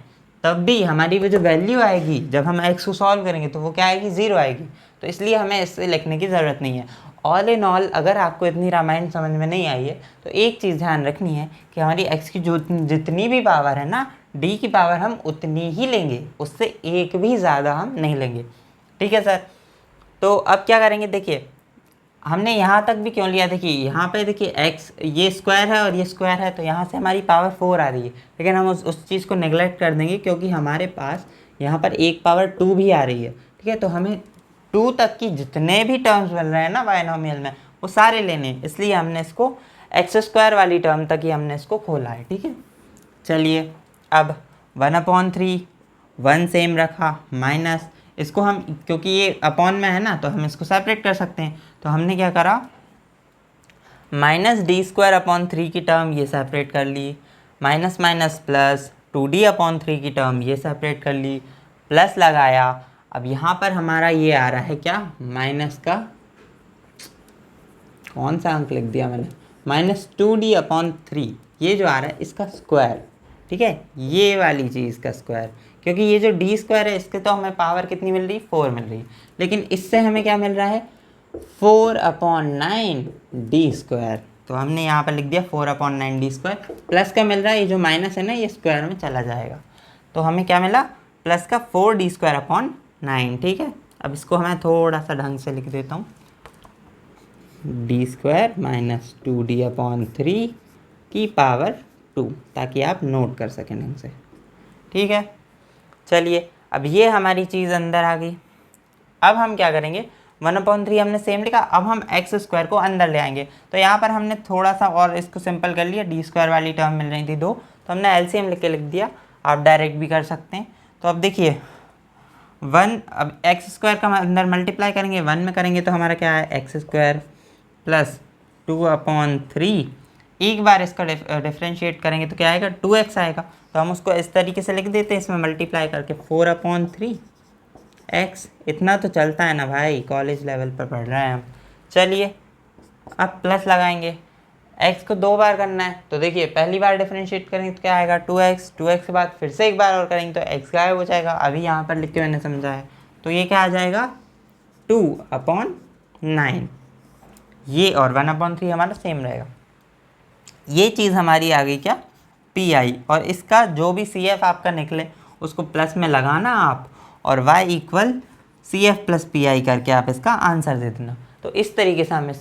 तब भी हमारी वो जो वैल्यू आएगी जब हम x को सॉल्व करेंगे तो वो क्या आएगी, 0 आएगी। तो इसलिए हमें इससे लिखने की ज़रूरत नहीं है। ऑल इन ऑल, अगर आपको इतनी रामायण समझ में नहीं आई है तो एक चीज़ ध्यान रखनी है कि हमारी x की जो जितनी भी पावर है ना, d की पावर हम उतनी ही लेंगे, उससे एक भी ज़्यादा हम नहीं लेंगे। ठीक है सर, तो अब क्या करेंगे, देखिए हमने यहाँ तक भी क्यों लिया, देखिए यहाँ पे देखिए x ये स्क्वायर है और ये स्क्वायर है, तो यहाँ से हमारी पावर 4 आ रही है, लेकिन हम उस चीज़ को नेगलेक्ट कर देंगे क्योंकि हमारे पास यहाँ पर एक पावर 2 भी आ रही है। ठीक है, तो हमें 2 तक की जितने भी टर्म्स मिल रहे हैं ना बाइनोमियल में वो सारे लेने हैं, इसलिए हमने इसको x² वाली टर्म तक ही हमने इसको खोला है। ठीक है, चलिए अब 1/3 1 सेम रखा, माइनस इसको हम, क्योंकि ये अपॉन में है ना तो हम इसको सेपरेट कर सकते हैं, तो हमने क्या करा, -d²/3 की टर्म ये सेपरेट कर ली, माइनस माइनस प्लस 2d/3 की टर्म ये सेपरेट कर ली, प्लस लगाया। अब यहाँ पर हमारा ये आ रहा है क्या, माइनस का कौन सा अंक लिख दिया मैंने, -2d/3, ये जो आ रहा है इसका स्क्वायर। ठीक है, ये वाली चीज़ का स्क्वायर, क्योंकि ये जो d² है इसके तो हमें पावर कितनी मिल रही है, 4 मिल रही है, लेकिन इससे हमें क्या मिल रहा है, 4/9 d²। तो हमने यहाँ पर लिख दिया 4/9 डी स्क्वायर। प्लस का मिल रहा है, ये जो माइनस है ना ये स्क्वायर में चला जाएगा, तो हमें क्या मिला प्लस का 4d²/9। ठीक है, अब इसको मैं थोड़ा सा ढंग से लिख देता हूँ, d² माइनस 2d/3 की पावर 2, ताकि आप नोट कर सकें ढंग से। ठीक है, चलिए अब ये हमारी चीज़ अंदर आ गई। अब हम क्या करेंगे, 1/3 हमने सेम लिखा, अब हम x² को अंदर ले आएंगे। तो यहाँ पर हमने थोड़ा सा और इसको सिंपल कर लिया, d² वाली टर्म मिल रही थी 2, तो हमने LCM लिख दिया। आप डायरेक्ट भी कर सकते हैं। तो अब देखिए 1, अब x² का अंदर मल्टीप्लाई करेंगे 1 में करेंगे तो हमारा क्या है x² प्लस 2/3। एक बार इसका डिफ्रेंशिएट करेंगे तो क्या आएगा 2x आएगा। तो हम उसको इस तरीके से लिख देते हैं, इसमें मल्टीप्लाई करके 4/3 x। इतना तो चलता है ना भाई, कॉलेज लेवल पर पढ़ रहे हैं हम। चलिए अब प्लस लगाएंगे, x को 2 बार करना है, तो देखिए पहली बार डिफरेंशिएट करेंगे तो क्या आएगा 2x, 2x के बाद फिर से एक बार और करेंगे तो x गायब हो जाएगा। अभी यहाँ पर लिख के मैंने समझा है, तो ये क्या आ जाएगा 2/9, ये और 1/3 हमारा सेम रहेगा। ये चीज़ हमारी आ गई क्या PI, और इसका जो भी CF आपका निकले उसको प्लस में लगाना आप, और y equal CF plus PI करके आप इसका आंसर दे देना। तो इस तरीके से हम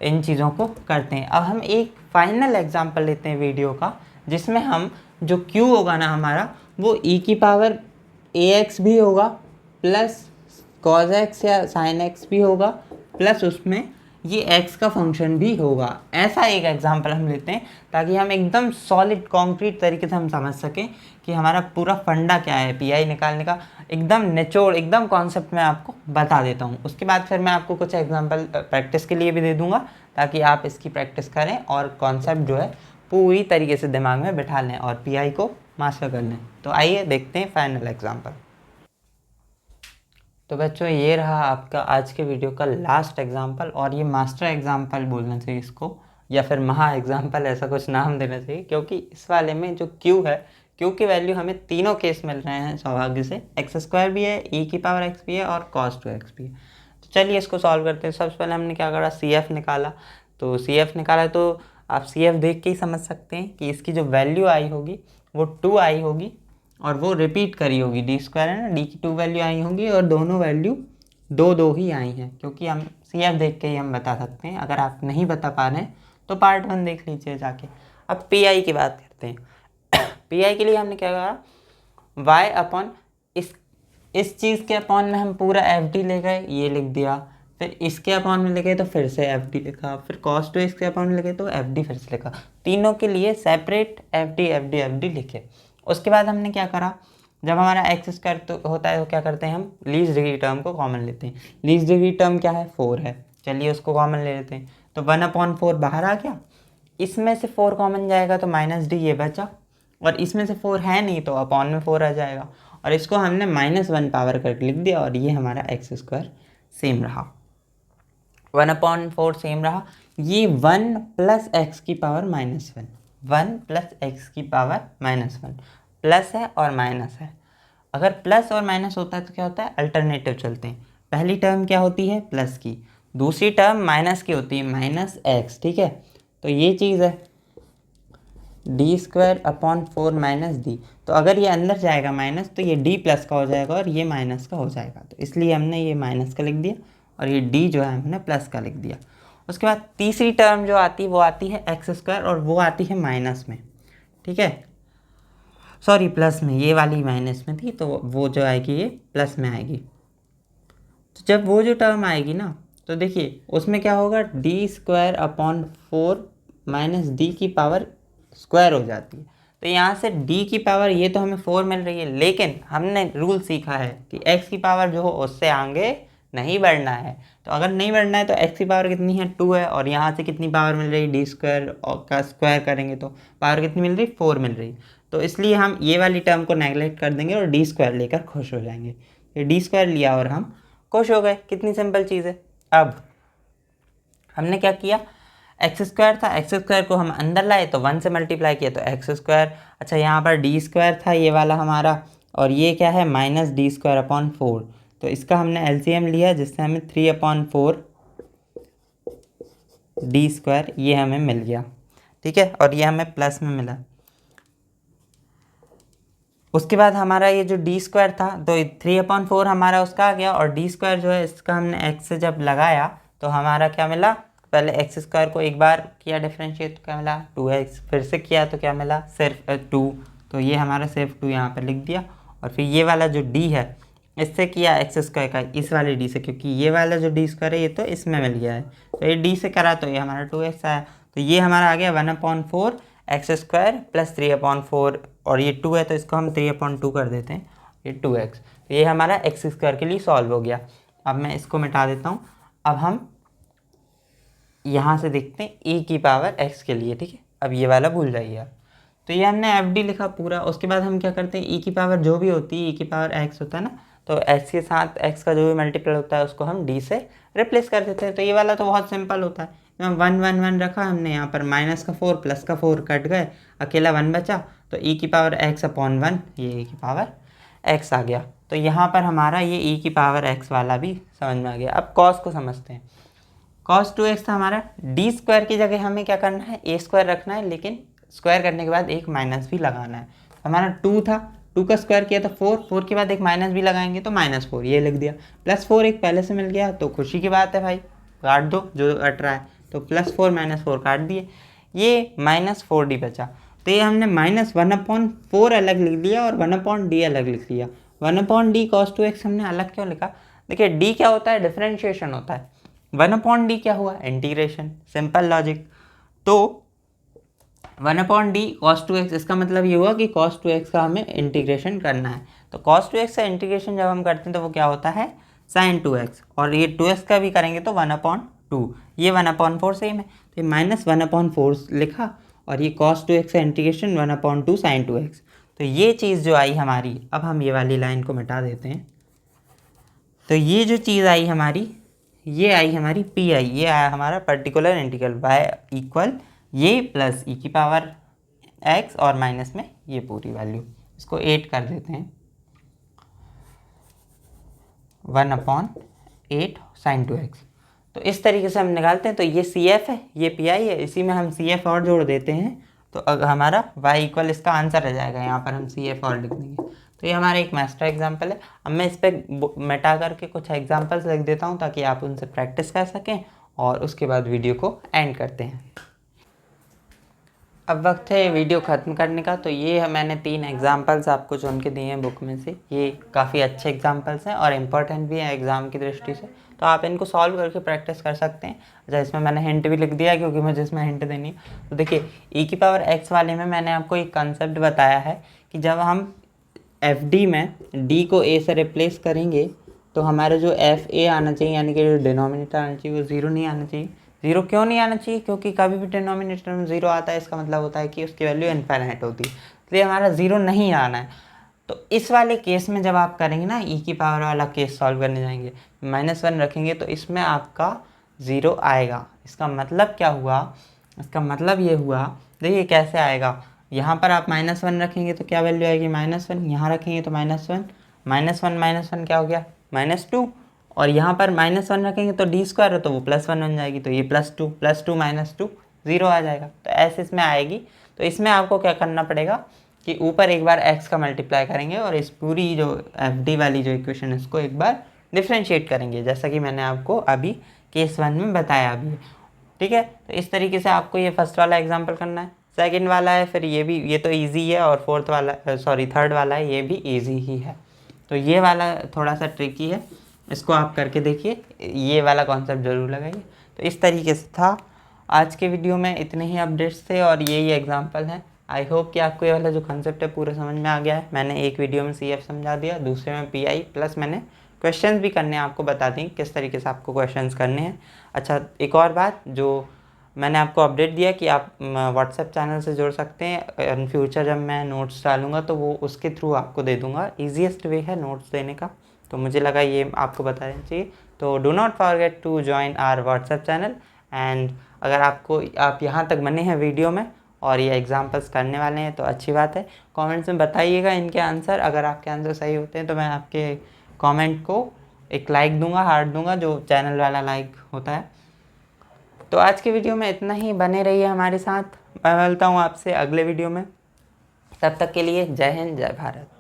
इन चीज़ों को करते हैं। अब हम एक फाइनल एग्जांपल लेते हैं वीडियो का, जिसमें हम जो Q होगा ना हमारा, वो e⁻AX भी होगा, प्लस cos x या sin x भी होगा, प्लस उसमें ये x का फंक्शन भी होगा। ऐसा एक एग्जांपल हम लेते हैं ताकि हम एकदम सॉलिड कॉन्क्रीट तरीके से हम समझ सकें कि हमारा पूरा फंडा क्या है PI निकालने का। एकदम निचोड़, एकदम कॉन्सेप्ट में आपको बता देता हूँ। उसके बाद फिर मैं आपको कुछ एग्जांपल प्रैक्टिस के लिए भी दे दूँगा, ताकि आप इसकी प्रैक्टिस करें और कॉन्सेप्ट जो है पूरी तरीके से दिमाग में बिठा लें और PI को मास्टर कर लें। तो आइए देखते हैं फाइनल एग्जाम्पल। तो बच्चों ये रहा आपका आज के वीडियो का लास्ट एग्जाम्पल, और ये मास्टर एग्जाम्पल बोलना चाहिए इसको, या फिर महा एग्जाम्पल, ऐसा कुछ नाम देना चाहिए, क्योंकि इस वाले में जो Q है, Q की वैल्यू हमें तीनों केस मिल रहे हैं सौभाग्य से। x² भी है, e⁻x भी है और cos 2x भी है। तो चलिए इसको सॉल्व करते हैं। सबसे पहले हमने क्या करा, CF निकाला। तो CF निकाला तो आप CF देख के ही समझ सकते हैं कि इसकी जो वैल्यू आई होगी वो 2 आई होगी, और वो रिपीट करी होगी, d² है ना, d की 2 वैल्यू आई होंगी, और दोनों वैल्यू 2 ही आई हैं, क्योंकि हम CF देख के ही हम बता सकते हैं। अगर आप नहीं बता पा रहे हैं तो पार्ट 1 देख लीजिए जाके। अब PI की बात करते हैं। PI के लिए हमने क्या कहा, y अपॉन इस चीज़ के अपॉन में हम पूरा FD ले गए, ये लिख दिया, फिर इसके अपॉन में लिखे तो फिर से FD लिखा, फिर cos 2x के अपॉन में लिखे तो FD फिर से लिखा, तीनों के लिए सेपरेट FD लिखे। उसके बाद हमने क्या करा, जब हमारा x² तो होता है तो क्या करते हैं हम लीस्ट डिग्री टर्म को कॉमन लेते हैं। लीस्ट डिग्री टर्म क्या है 4 है, चलिए उसको कॉमन ले लेते हैं। तो 1/4 बाहर आ गया, इसमें से 4 कॉमन जाएगा तो -d ये बचा, और इसमें से 4 है नहीं तो अपॉन में 4 आ जाएगा, और इसको हमने -1 पावर करके लिख दिया, और ये हमारा x² सेम रहा, 1/4 सेम रहा। ये 1 + x की पावर -1, 1 + x की पावर -1, प्लस है और माइनस है। अगर प्लस और माइनस होता है तो क्या होता है, अल्टरनेटिव चलते हैं। पहली टर्म क्या होती है प्लस की, दूसरी टर्म माइनस की होती है, -x। ठीक है, तो ये चीज़ है d²/4 - d। तो अगर ये अंदर जाएगा माइनस तो ये d प्लस का हो जाएगा और ये माइनस का हो जाएगा, तो इसलिए हमने ये माइनस का लिख दिया और ये d जो है हमने प्लस का लिख दिया। उसके बाद तीसरी टर्म जो आती है वो आती है x² और वो आती है माइनस में। ठीक है, सॉरी प्लस में, ये वाली माइनस में थी तो वो जो आएगी ये प्लस में आएगी। तो जब वो जो टर्म आएगी ना तो देखिए उसमें क्या होगा, d²/4 - d की पावर स्क्वायर हो जाती है। तो यहाँ से d की पावर ये तो हमें 4 मिल रही है, लेकिन हमने रूल सीखा है कि x की पावर जो हो उससे आगे नहीं बढ़ना है। तो अगर नहीं बढ़ना है तो x की पावर कितनी है 2 है, और यहाँ से कितनी पावर मिल रही है d² का स्क्वायर करेंगे तो पावर कितनी मिल रही 4 मिल रही। तो इसलिए हम ये वाली टर्म को नेगलेक्ट कर देंगे और d² लेकर खुश हो जाएंगे। ये d² लिया और हम खुश हो गए, कितनी सिंपल चीज़ है। अब हमने क्या किया, x² था, x² को हम अंदर लाए तो 1 से मल्टीप्लाई किया तो x²। अच्छा यहाँ पर d² था ये वाला हमारा, और ये क्या है -d²/4, तो इसका हमने LCM लिया जिससे हमें 3/4 डी स्क्वायर ये हमें मिल गया, ठीक है, और ये हमें प्लस में मिला। उसके बाद हमारा ये जो डी स्क्वायर था तो 3/4 हमारा उसका आ गया, और डी स्क्वायर जो है इसका हमने एक्स से जब लगाया तो हमारा क्या मिला, पहले एक्स स्क्वायर को एक बार किया डिफ्रेंशिएट तो क्या मिला 2x, फिर से किया तो क्या मिला सिर्फ 2, तो ये हमारा सिर्फ 2 यहाँ पर लिख दिया। और फिर ये वाला जो डी है इससे किया एक्स स्क्वायर का इस वाले डी से, क्योंकि ये वाला जो डी स्क्वायर है ये तो इसमें मिल गया है, तो ये डी से करा तो ये हमारा 2x आया, तो ये हमारा आ गया 1/4 एक्स स्क्वायर प्लस 3/4, और ये 2 है तो इसको हम 3/2 कर देते हैं, ये 2x, तो ये हमारा एक्स स्क्वायर के लिए सॉल्व हो गया। अब मैं इसको मिटा देता हूँ। अब हम यहाँ से देखते हैं e की पावर x के लिए, ठीक है, अब ये वाला भूल जाइए आप। तो ये हमने FD लिखा पूरा। उसके बाद हम क्या करते हैं, e की पावर जो भी होती है, e की पावर x होता है ना, तो x के साथ x का जो भी मल्टीपल होता है उसको हम d से रिप्लेस कर देते हैं। तो ये वाला तो बहुत सिंपल होता है, 1 1 1 रखा हमने यहाँ पर, माइनस का 4 प्लस का 4 कट गए, अकेला 1 बचा, तो e की पावर x/1 ये e की पावर x आ गया। तो यहाँ पर हमारा ये e की पावर x वाला भी समझ में आ गया। अब cos को समझते हैं। cos 2x था हमारा, डी स्क्वायर की जगह हमें क्या करना है, ए स्क्वायर रखना है, लेकिन स्क्वायर करने के बाद एक माइनस भी लगाना है। हमारा 2 था, 2 का स्क्वायर किया तो 4, 4 के बाद एक माइनस भी लगाएंगे तो -4 ये लिख दिया, +4 एक पहले से मिल गया तो खुशी की बात है भाई, काट दो जो कट रहा है, तो +4 -4 काट दिए, ये -4d बचा। तो ये हमने -1/4 अलग लिख दिया और 1/d अलग लिख लिया। 1/d cos 2x हमने अलग क्यों लिखा, देखिए d क्या होता है, डिफरेंशिएशन होता है, 1/d क्या हुआ, इंटीग्रेशन, सिंपल लॉजिक। तो 1/d cos 2x, इसका मतलब ये हुआ कि cos 2x का हमें इंटीग्रेशन करना है। तो cos 2x का इंटीग्रेशन जब हम करते हैं तो वो क्या होता है sin 2x, और ये 2x का भी करेंगे तो 1/2, ये 1/4 सेम है, तो ये -1/4 लिखा, और ये cos 2x का इंटीग्रेशन 1/2 sin 2x। तो ये चीज़ जो आई हमारी, अब हम ये वाली लाइन को मिटा देते हैं, तो ये जो चीज़ आई हमारी, ये आई हमारी पी आई, ये आया हमारा पर्टिकुलर इंटीग्रल y इक्वल ये प्लस e की पावर x और माइनस में ये पूरी वैल्यू, इसको 8 कर देते हैं, 1/8 sin 2x। तो इस तरीके से हम निकालते हैं। तो ये CF है, ये PI है, इसी में हम CF और जोड़ देते हैं, तो हमारा y इक्वल इसका आंसर आ जाएगा, यहाँ पर हम CF और लिख देंगे। तो ये हमारा एक मास्टर एग्जाम्पल है। अब मैं इस पर मिटा करके कुछ एग्जाम्पल्स लिख देता हूँ ताकि आप उनसे प्रैक्टिस कर सकें, और उसके बाद वीडियो को एंड करते हैं। अब वक्त है वीडियो ख़त्म करने का। तो ये है, मैंने 3 एग्जाम्पल्स आपको चुन के दिए हैं बुक में से, ये काफ़ी अच्छे एग्जाम्पल्स हैं और इम्पोर्टेंट भी हैं एग्ज़ाम की दृष्टि से, तो आप इनको सॉल्व करके प्रैक्टिस कर सकते हैं। अच्छा, इसमें मैंने हिंट भी लिख दिया क्योंकि मुझे इसमें हिंट देनी है। तो देखिए, e की पावर x वाले में मैंने आपको एक कंसेप्ट बताया है कि जब हम FD में d को a से रिप्लेस करेंगे तो हमारा जो FA आना चाहिए, यानी कि जो डिनोमिनेटर आना चाहिए वो 0 नहीं आना चाहिए। 0 क्यों नहीं आना चाहिए, क्योंकि कभी भी डिनोमिनेटर में 0 आता है इसका मतलब होता है कि उसकी वैल्यू इनफाइनाइट होती है, इसलिए हमारा 0 नहीं आना है। तो इस वाले केस में जब आप करेंगे ना, e की पावर वाला केस सॉल्व करने जाएंगे, -1 रखेंगे तो इसमें आपका 0 आएगा। इसका मतलब क्या हुआ, इसका मतलब ये हुआ, देखिए कैसे आएगा, यहाँ पर आप -1 रखेंगे तो क्या वैल्यू आएगी -1, यहाँ रखेंगे तो -1, -1 क्या हो गया -2, और यहाँ पर -1 रखेंगे तो d स्क्वायर है तो वो +1 बन जाएगी, तो ये +2 -2 0 आ जाएगा। तो ऐसे इसमें आएगी। तो इसमें आपको क्या करना पड़ेगा कि ऊपर एक बार x का मल्टीप्लाई करेंगे और इस पूरी जो FD वाली जो इक्वेशन है इसको एक बार डिफ्रेंशिएट करेंगे, जैसा कि मैंने आपको अभी केस 1 में बताया अभी, ठीक है। तो इस तरीके से आपको ये फर्स्ट वाला एग्जाम्पल करना है। सेकंड वाला है, फिर ये भी, ये तो इजी है, और थर्ड वाला है, ये भी इजी ही है। तो ये वाला थोड़ा सा ट्रिकी है, इसको आप करके देखिए, ये वाला कॉन्सेप्ट ज़रूर लगाइए। तो इस तरीके से था आज के वीडियो में, इतने ही अपडेट्स थे और यही एग्जाम्पल हैं। आई होप कि आपको ये वाला जो कॉन्सेप्ट है पूरा समझ में आ गया है। मैंने एक वीडियो में CF समझा दिया, दूसरे में PI, प्लस मैंने क्वेश्चंस भी करने आपको बता दी किस तरीके से आपको क्वेश्चंस करने हैं। अच्छा, एक और बात जो मैंने आपको अपडेट दिया कि आप व्हाट्सएप चैनल से जुड़ सकते हैं। इन फ्यूचर जब मैं नोट्स डालूंगा तो वो उसके थ्रू आपको दे दूंगा। ईजीएस्ट वे है नोट्स देने का, तो मुझे लगा ये आपको बताना चाहिए। तो do not forget to join our WhatsApp channel. And अगर आप यहाँ तक बने हैं वीडियो में और ये एग्जाम्पल्स करने वाले हैं तो अच्छी बात है। कमेंट्स में बताइएगा इनके आंसर, अगर आपके आंसर सही होते हैं तो मैं आपके कमेंट को एक लाइक दूंगा, हार्ट दूंगा, जो चैनल वाला लाइक होता है। तो आज की वीडियो में इतना ही, बने रहिए हमारे साथ। मैं मिलता हूँ आपसे अगले वीडियो में, तब तक के लिए जय हिंद जय भारत।